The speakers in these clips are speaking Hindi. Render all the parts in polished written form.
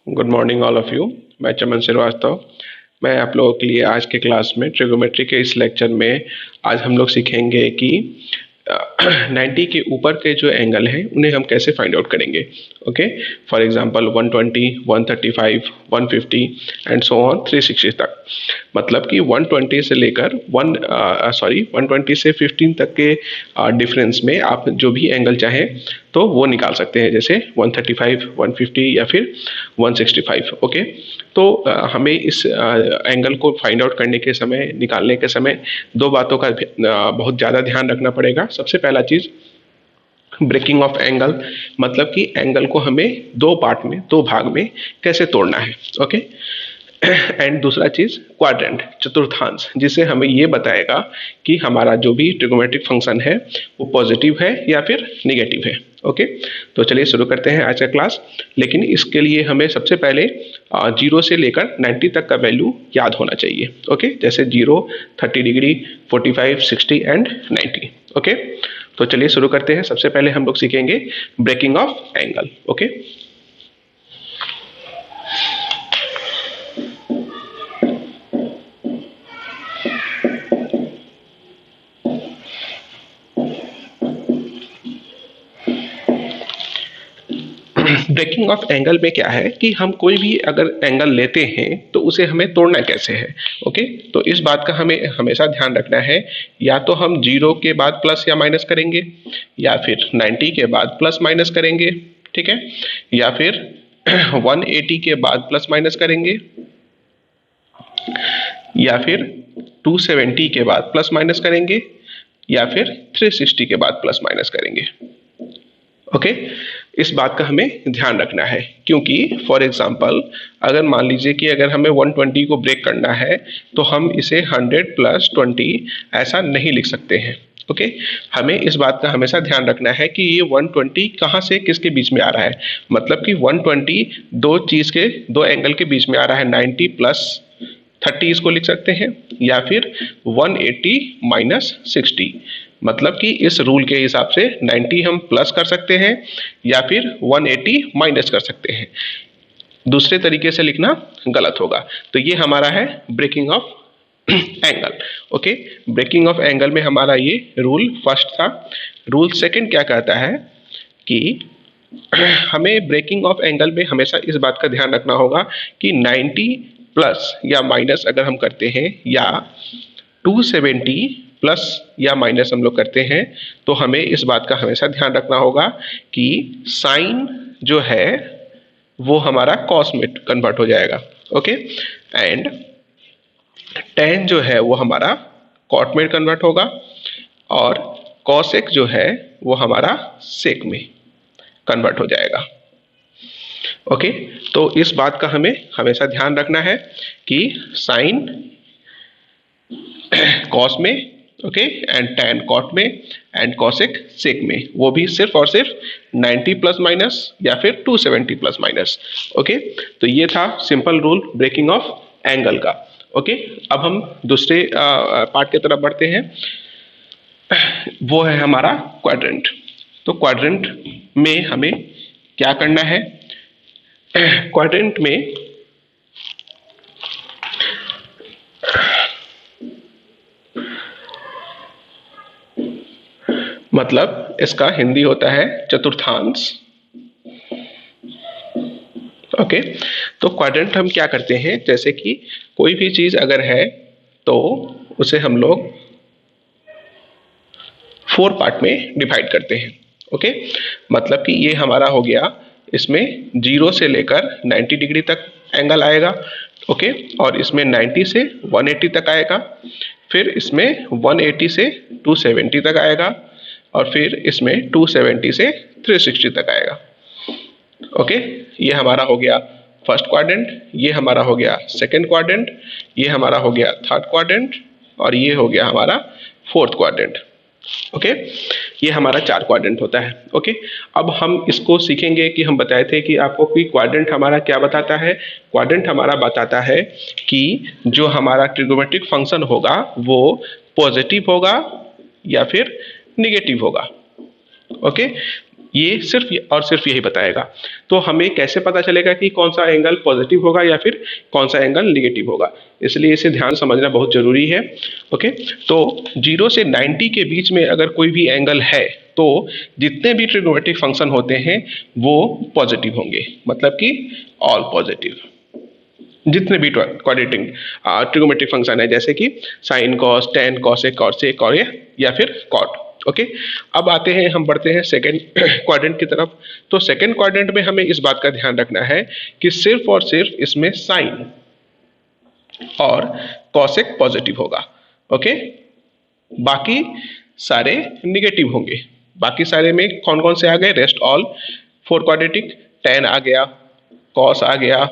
Good morning all of you. मैं चमन श्रीवास्तव। मैं आप लोगों के लिए आज के क्लास में ट्रिगोमेट्री के इस लेक्चर में आज हम लोग सीखेंगे कि 90 के ऊपर के जो एंगल हैं उन्हें हम कैसे फाइंड आउट करेंगे। Okay, for example 120, 135, 150 and so on 360 तक। मतलब कि 120 से लेकर 120 से 15 तक के डिफरेंस में आप जो भी एंगल चाहें तो वो निकाल सकते हैं, जैसे 135, 150 या फिर 165। ओके, तो हमें इस एंगल को फाइंड आउट करने के समय, निकालने के समय दो बातों का बहुत ज़्यादा ध्यान रखना पड़ेगा। सबसे पहला चीज़ ब्रेकिंग ऑफ एंगल, मतलब कि एंगल को हमें दो पार्ट में, दो भाग में कैसे तोड़ना है। ओके, एंड दूसरा चीज क्वाड्रेंट, चतुर्थांश, जिसे हमें ये बताएगा कि हमारा जो भी ट्रिगोमेट्रिक फंक्शन है वो पॉजिटिव है या फिर निगेटिव है। ओके, तो चलिए शुरू करते हैं आज का क्लास। लेकिन इसके लिए हमें सबसे पहले 0 से लेकर 90 तक का वैल्यू याद होना चाहिए। ओके, जैसे 0, 30 डिग्री, 45, 60 एंड 90। ओके, तो चलिए शुरू करते हैं। सबसे पहले हम लोग सीखेंगे breaking of angle. Okay, breaking of angle में क्या है कि हम कोई भी अगर एंगल लेते हैं तो उसे हमें तोड़ना कैसे है। ओके, तो इस बात का हमें हमेशा ध्यान रखना है। या तो हम 0 के बाद प्लस या माइनस करेंगे, या फिर 90 के बाद प्लस माइनस करेंगे, ठीक है, या फिर 180 के बाद प्लस माइनस करेंगे, या फिर 270 के बाद प्लस माइनस करेंगे, या फिर 360 के बाद प्लस माइनस करेंगे। ओके, इस बात का हमें ध्यान रखना है, क्योंकि फॉर एग्जांपल अगर मान लीजिए कि अगर हमें 120 को ब्रेक करना है तो हम इसे 100 + 20 ऐसा नहीं लिख सकते हैं। ओके, हमें इस बात का हमेशा ध्यान रखना है कि ये 120 कहाँ से किसके बीच में आ रहा है। मतलब कि 120 दो एंगल के बीच में आ रहा है। 90 + 30 इसको लिख सकते हैं, या फिर 180 - 60। मतलब कि इस रूल के हिसाब से 90 हम प्लस कर सकते हैं या फिर 180 माइनस कर सकते हैं। दूसरे तरीके से लिखना गलत होगा। तो ये हमारा है breaking of angle. Okay, breaking of angle में हमारा ये रूल फर्स्ट था। रूल सेकंड क्या कहता है कि हमें ब्रेकिंग ऑफ एंगल में हमेशा इस बात का ध्यान रखना होगा कि 90 प्लस या माइनस अगर हम करते हैं, या 270 प्लस या माइनस हम लोग करते हैं, तो हमें इस बात का हमेशा ध्यान रखना होगा कि साइन जो है वो हमारा कॉस में कन्वर्ट हो जाएगा। ओके, एंड टेन जो है वो हमारा कॉट में कन्वर्ट होगा, और कॉसेक जो है वो हमारा सेक में कन्वर्ट हो जाएगा। ओके, तो इस बात का हमें हमेशा ध्यान रखना है कि साइन कॉस में, ओके, एंड टैन कॉट में, एंड कॉसेक सेक में, वो भी सिर्फ और सिर्फ 90 प्लस माइनस या फिर 270 प्लस माइनस। ओके, तो ये था simple rule breaking of angle का। ओके, अब हम दूसरे पार्ट की तरफ बढ़ते हैं। वो है हमारा क्वाड्रेंट। तो क्वाड्रेंट में हमें क्या करना है। क्वाड्रेंट में मतलब इसका हिंदी होता है चतुर्थांश। ओके, तो क्वाड्रेंट हम क्या करते हैं, जैसे कि कोई भी चीज अगर है तो उसे हम लोग 4 पार्ट में डिवाइड करते हैं। ओके, मतलब कि ये हमारा हो गया, इसमें 0 से लेकर 90 डिग्री तक एंगल आएगा। ओके, और इसमें 90 से 180 तक आएगा, फिर इसमें 180 से 270 तक आएगा, और फिर इसमें 270 से 360 तक आएगा। ओके, ये हमारा हो गया फर्स्ट क्वाड्रेंट, ये हमारा हो गया सेकंड क्वाड्रेंट, ये हमारा हो गया थर्ड क्वाड्रेंट, और ये हो गया हमारा फोर्थ क्वाड्रेंट। ओके, ये हमारा 4 क्वाड्रेंट होता है। ओके, अब हम इसको सीखेंगे कि हम बताए थे कि आपको कि क्वाड्रेंट हमारा क्या बताता है। क्वाड्रेंट हमारा बताता है कि जो हमारा ट्रिगोमेट्रिक फंक्शन होगा वो पॉजिटिव होगा या फिर निगेटिव होगा। ओके, ये सिर्फ और सिर्फ यही बताएगा। तो हमें कैसे पता चलेगा कि कौन सा एंगल पॉजिटिव होगा या फिर कौन सा एंगल निगेटिव होगा, इसलिए इसे ध्यान समझना बहुत जरूरी है। ओके, तो 0 से 90 के बीच में अगर कोई भी एंगल है तो जितने भी ट्रिग्नोमेट्रिक फंक्शन होते हैं वो पॉजिटिव होंगे, मतलब कि ऑल पॉजिटिव। जितने भी क्वाड्रेटिक ट्रिग्नोमेट्रिक फंक्शन है जैसे कि sine cos, ten, cosec, cosec और या फिर कॉट। ओके, अब आते हैं, हम बढ़ते हैं सेकंड क्वाड्रेंट की तरफ। तो सेकंड क्वाड्रेंट में हमें इस बात का ध्यान रखना है कि सिर्फ और सिर्फ इसमें साइन और कॉसेक पॉजिटिव होगा। ओके, बाकी सारे निगेटिव होंगे। बाकी सारे में कौन कौन से आ गए? Rest all four quadratic, ten आ गया, कॉस आ गया,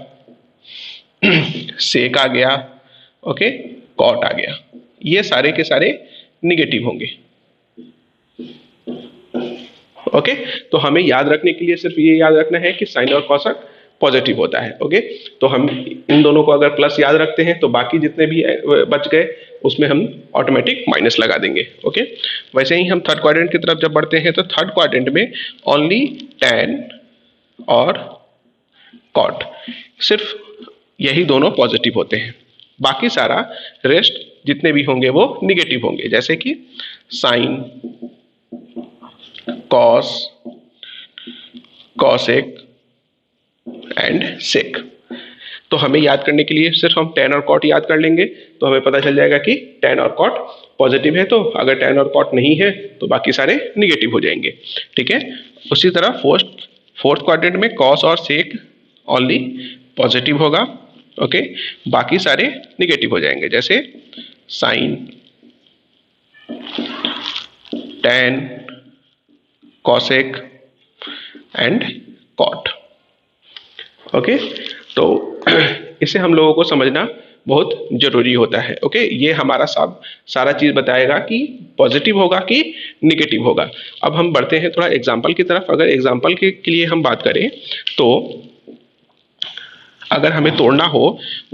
सेक आ गया, ओके, कॉट आ गया, ये सारे के सारे निगेटिव होंगे। ओके, तो हमें याद रखने के लिए सिर्फ ये याद रखना है कि साइन और कॉसेक पॉजिटिव होता है। ओके, तो हम इन दोनों को अगर प्लस याद रखते हैं तो बाकी जितने भी बच गए उसमें हम ऑटोमेटिक माइनस लगा देंगे। ओके, वैसे ही हम थर्ड क्वाड्रेंट की तरफ जब बढ़ते हैं तो थर्ड क्वाड्रेंट में ओनली टेन और कॉट, सिर्फ यही दोनों पॉजिटिव होते हैं। बाकी सारा रेस्ट जितने भी होंगे वो निगेटिव होंगे, जैसे कि साइन, कॉस, कॉसेक एंड सेक। तो हमें याद करने के लिए सिर्फ हम टेन और कॉट याद कर लेंगे तो हमें पता चल जाएगा कि टेन और कॉट पॉजिटिव है, तो अगर टेन और कॉट नहीं है तो बाकी सारे निगेटिव हो जाएंगे। ठीक है, उसी तरह फोर्थ क्वाड्रेंट में कॉस और सेक ओनली पॉजिटिव होगा। ओके, बाकी सारे निगेटिव हो जाएंगे, जैसे sine, tan, cosec and cot. Okay, तो इसे हम लोगों को समझना बहुत जरूरी होता है। ओके, ये हमारा सारा चीज बताएगा कि पॉजिटिव होगा कि निगेटिव होगा। अब हम बढ़ते हैं थोड़ा एग्जाम्पल की तरफ। अगर एग्जाम्पल के लिए हम बात करें तो अगर हमें तोड़ना हो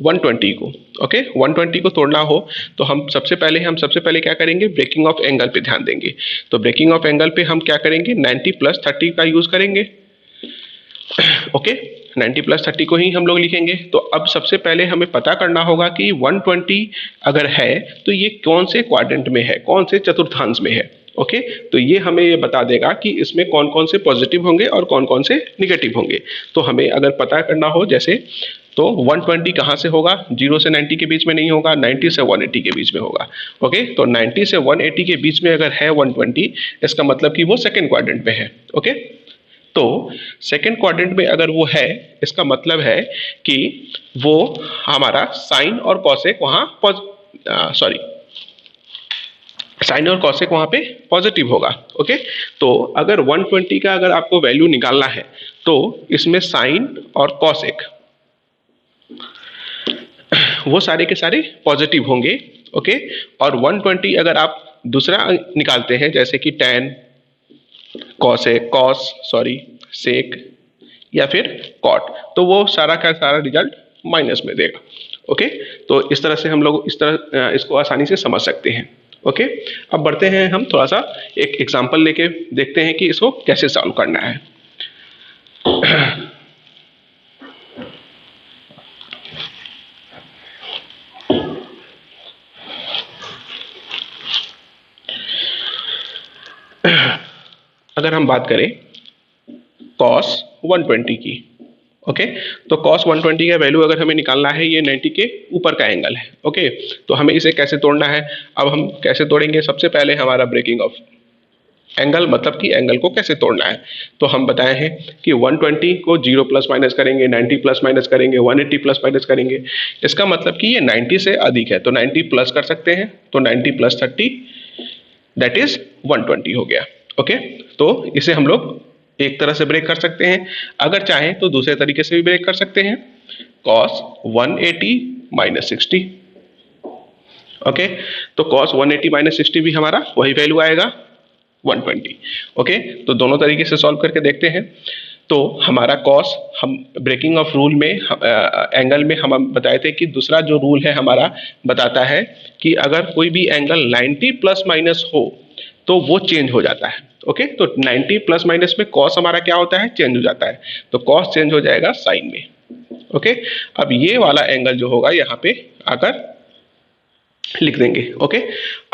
120 को, ओके, 120 को तोड़ना हो तो हम सबसे पहले क्या करेंगे? ब्रेकिंग ऑफ एंगल पे ध्यान देंगे। तो ब्रेकिंग ऑफ एंगल पे हम क्या करेंगे? 90 प्लस 30 का यूज करेंगे। ओके, 90 प्लस 30 को ही हम लोग लिखेंगे। तो अब सबसे पहले हमें पता करना होगा कि 120 अगर है तो ये कौन से क्वाड्रेंट में है, कौन से चतुर्थांश में है। ओके, तो ये हमें ये बता देगा कि इसमें कौन कौन से पॉजिटिव होंगे और कौन कौन से निगेटिव होंगे। तो हमें अगर पता करना हो जैसे, तो 120 कहाँ से होगा? 0 से 90 के बीच में नहीं होगा, 90 से 180 के बीच में होगा। ओके, तो 90 से 180 के बीच में अगर है 120, इसका मतलब कि वो सेकेंड क्वाड्रेंट में है। ओके, तो सेकेंड क्वाड्रेंट में अगर वो है, इसका मतलब है कि वो हमारा साइन और कॉसेक साइन और कॉसेक वहां पे पॉजिटिव होगा। ओके, तो अगर 120 का अगर आपको वैल्यू निकालना है तो इसमें साइन और कॉसेक वो सारे के सारे पॉजिटिव होंगे। ओके, और 120 अगर आप दूसरा निकालते हैं जैसे कि टेन, सेक या फिर कॉट, तो वो सारा का सारा रिजल्ट माइनस में देगा। ओके, तो इस तरह से हम लोग इसको आसानी से समझ सकते हैं। ओके, अब बढ़ते हैं, हम थोड़ा सा एक एग्जांपल लेके देखते हैं कि इसको कैसे सॉल्व करना है। अगर हम बात करें cos 120 की, ओके, तो cos 120 का वैल्यू अगर हमें निकालना है, ये 90 के ऊपर का एंगल है। ओके, तो हमें इसे कैसे तोड़ना है? अब हम कैसे तोड़ेंगे? सबसे पहले हमारा ब्रेकिंग ऑफ एंगल, मतलब कि एंगल को कैसे तोड़ना है, तो हम बताए हैं कि 120 को 0 प्लस माइनस करेंगे, 90 प्लस माइनस करेंगे, 180 प्लस माइनस करेंगे। इसका मतलब कि ये 90 से अधिक है तो 90 प्लस कर सकते हैं, तो 90 प्लस 30 दैट इज 120 हो गया। ओके, तो इसे हम लोग एक तरह से ब्रेक कर सकते हैं, अगर चाहें तो दूसरे तरीके से भी ब्रेक कर सकते हैं, cos 180 माइनस 60। ओके, तो cos 180 माइनस 60 भी हमारा वही वैल्यू आएगा 120। ओके, तो दोनों तरीके से सॉल्व करके देखते हैं। तो हमारा cos, हम ब्रेकिंग ऑफ रूल में एंगल में हम बताए थे कि दूसरा जो रूल है हमारा बताता है कि अगर कोई भी एंगल 90 प्लस माइनस हो तो वो चेंज हो जाता है। ओके, तो 90 प्लस माइनस में कॉस हमारा क्या होता है, चेंज हो जाता है, तो कॉस चेंज हो जाएगा साइन में। ओके, अब ये वाला एंगल जो होगा यहाँ पे आकर लिख देंगे। ओके,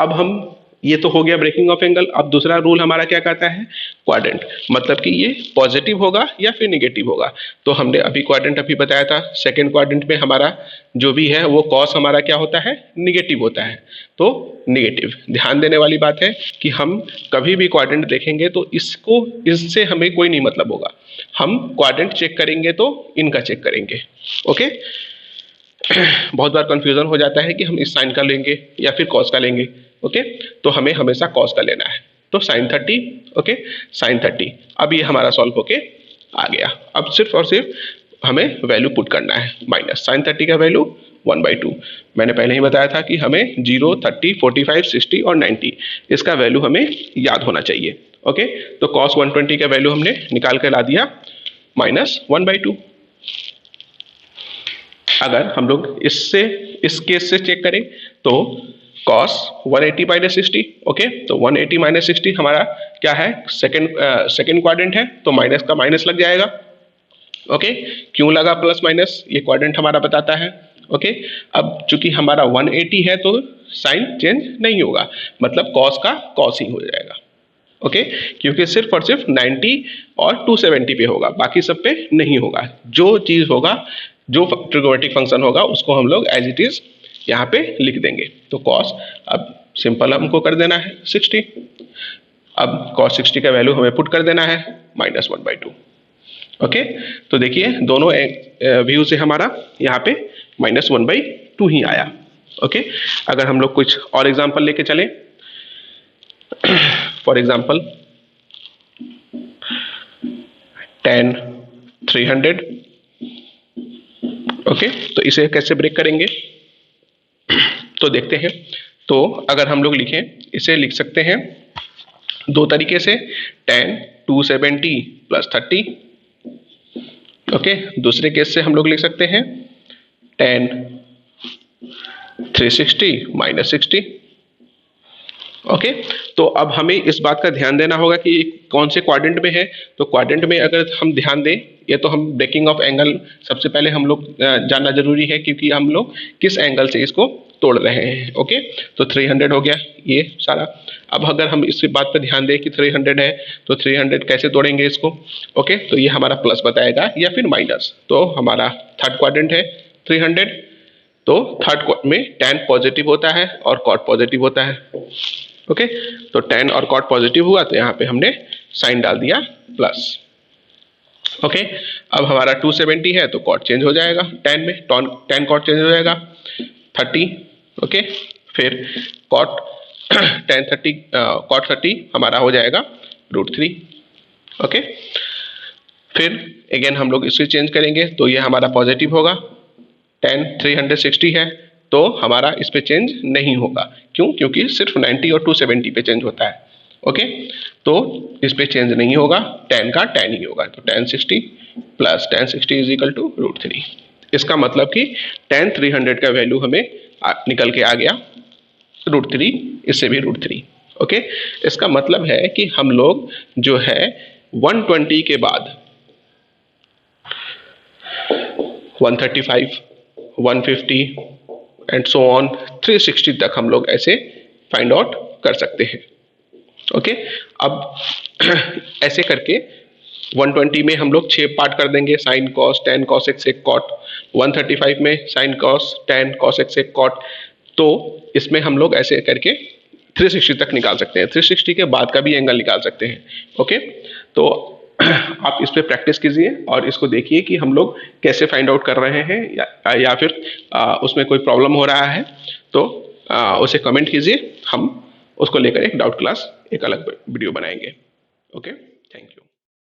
अब हम, ये तो हो गया ब्रेकिंग ऑफ एंगल। अब दूसरा रूल हमारा क्या कहता है, क्वाड्रेंट, मतलब कि ये पॉजिटिव होगा या फिर निगेटिव होगा। तो हमने अभी क्वाड्रेंट अभी बताया था, सेकंड क्वाड्रेंट में हमारा जो भी है वो कॉस हमारा क्या होता है, निगेटिव होता है, तो निगेटिव। ध्यान देने वाली बात है कि हम कभी भी क्वाड्रेंट देखेंगे तो इसको, इससे हमें कोई नहीं मतलब होगा, हम क्वाड्रेंट चेक करेंगे तो इनका चेक करेंगे। ओके, बहुत बार कंफ्यूजन हो जाता है कि हम इस साइन का लेंगे या फिर कॉस का लेंगे। ओके, तो हमें हमेशा कॉस का लेना है, तो साइन 30। Okay, sign 30। अब ये हमारा सॉल्व होके आ गया। अब सिर्फ और सिर्फ हमें वैल्यू पुट करना है, माइनस साइन 30 का वैल्यू 1/2। मैंने पहले ही बताया था कि हमें 0, 30, 45, 60 और 90 इसका वैल्यू हमें याद होना चाहिए। ओके, तो कॉस 120 का वैल्यू हमने निकाल कर ला दिया, -1/2। अगर हम लोग इससे, इस केस से चेक करें तो cos 180 - 60। ओके, तो 180 - 60 हमारा क्या है, सेकंड क्वाड्रेंट है, तो माइनस का माइनस लग जाएगा। ओके, क्यों लगा प्लस माइनस, ये क्वाड्रेंट हमारा बताता है। ओके, अब चूंकि हमारा 180 है तो साइन चेंज नहीं होगा, मतलब cos का cos ही हो जाएगा। ओके, क्योंकि सिर्फ और सिर्फ 90 और 270 पे होगा, बाकी सब पे नहीं होगा। जो चीज होगा, जो ट्रिगोमेट्रिक फंक्शन होगा, उसको हम लोग एज इट इज यहाँ पे लिख देंगे। तो कॉस, अब सिंपल हमको कर देना है 60। अब कॉस 60 का वैल्यू हमें पुट कर देना है, -1/2। ओके, तो देखिए दोनों व्यू से हमारा यहाँ पे -1/2 ही आया। ओके, अगर हम लोग कुछ और एग्जाम्पल लेके चले, फॉर एग्जाम्पल tan 300। ओके, तो इसे कैसे ब्रेक करेंगे तो देखते हैं। तो अगर हम लोग लिखें, इसे लिख सकते हैं दो तरीके से, tan 270 + 30। ओके, दूसरे केस से हम लोग लिख सकते हैं tan 360 - 60। ओके, तो अब हमें इस बात का ध्यान देना होगा कि कौन से क्वाड्रेंट में है। तो क्वाड्रेंट में अगर हम ध्यान दें, ये तो हम ब्रेकिंग ऑफ एंगल सबसे पहले हम लोग जानना जरूरी है, क्योंकि हम लोग किस एंगल से इसको तोड़ रहे हैं। ओके, तो 300 हो गया ये सारा। अब अगर हम इस बात पर ध्यान दें कि 300 है, तो 300 कैसे तोड़ेंगे इसको। ओके, तो ये हमारा प्लस बताएगा या फिर माइनस। तो हमारा थर्ड क्वाड्रेंट है 300, तो थर्ड में tan पॉजिटिव होता है और cot पॉजिटिव होता है। ओके, तो tan और cot पॉजिटिव हुआ, तो यहाँ पे हमने साइन डाल दिया प्लस। ओके, अब हमारा 270 है, तो cot चेंज हो जाएगा tan में, tan cot चेंज हो जाएगा 30। ओके, फिर cot tan 30 cot 30 हमारा हो जाएगा √3। ओके, फिर अगेन हम लोग इसे चेंज करेंगे, तो ये हमारा पॉजिटिव होगा। tan 360 है, तो हमारा इस पे चेंज नहीं होगा। क्यों, क्योंकि सिर्फ 90 और 270 पे चेंज होता है। ओके, तो इस पे चेंज नहीं होगा, tan का tan ही होगा। तो tan 60 + tan 60 = √3। इसका मतलब कि tan 300 का वैल्यू हमें निकल के आ गया √3, इससे भी √3। ओके, इसका मतलब है कि हम लोग जो है 120 के बाद 135, 150 एंड सो ऑन 360 तक हम लोग ऐसे फाइंड आउट कर सकते हैं। ओके, अब ऐसे करके 120 में हम लोग 6 पार्ट कर देंगे, sine cos tan cos x sec cot। 135 में sine cos tan cos x sec cot। तो इसमें हम लोग ऐसे करके 360 तक निकाल सकते हैं, 360 के बाद का भी एंगल निकाल सकते हैं। ओके, तो आप इस पे प्रैक्टिस कीजिए और इसको देखिए कि हम लोग कैसे फाइंड आउट कर रहे हैं, या फिर उसमें कोई प्रॉब्लम हो रहा है तो उसे कमेंट कीजिए, हम उसको लेकर एक डाउट क्लास, एक अलग वीडियो बनाएंगे। Okay, thank you.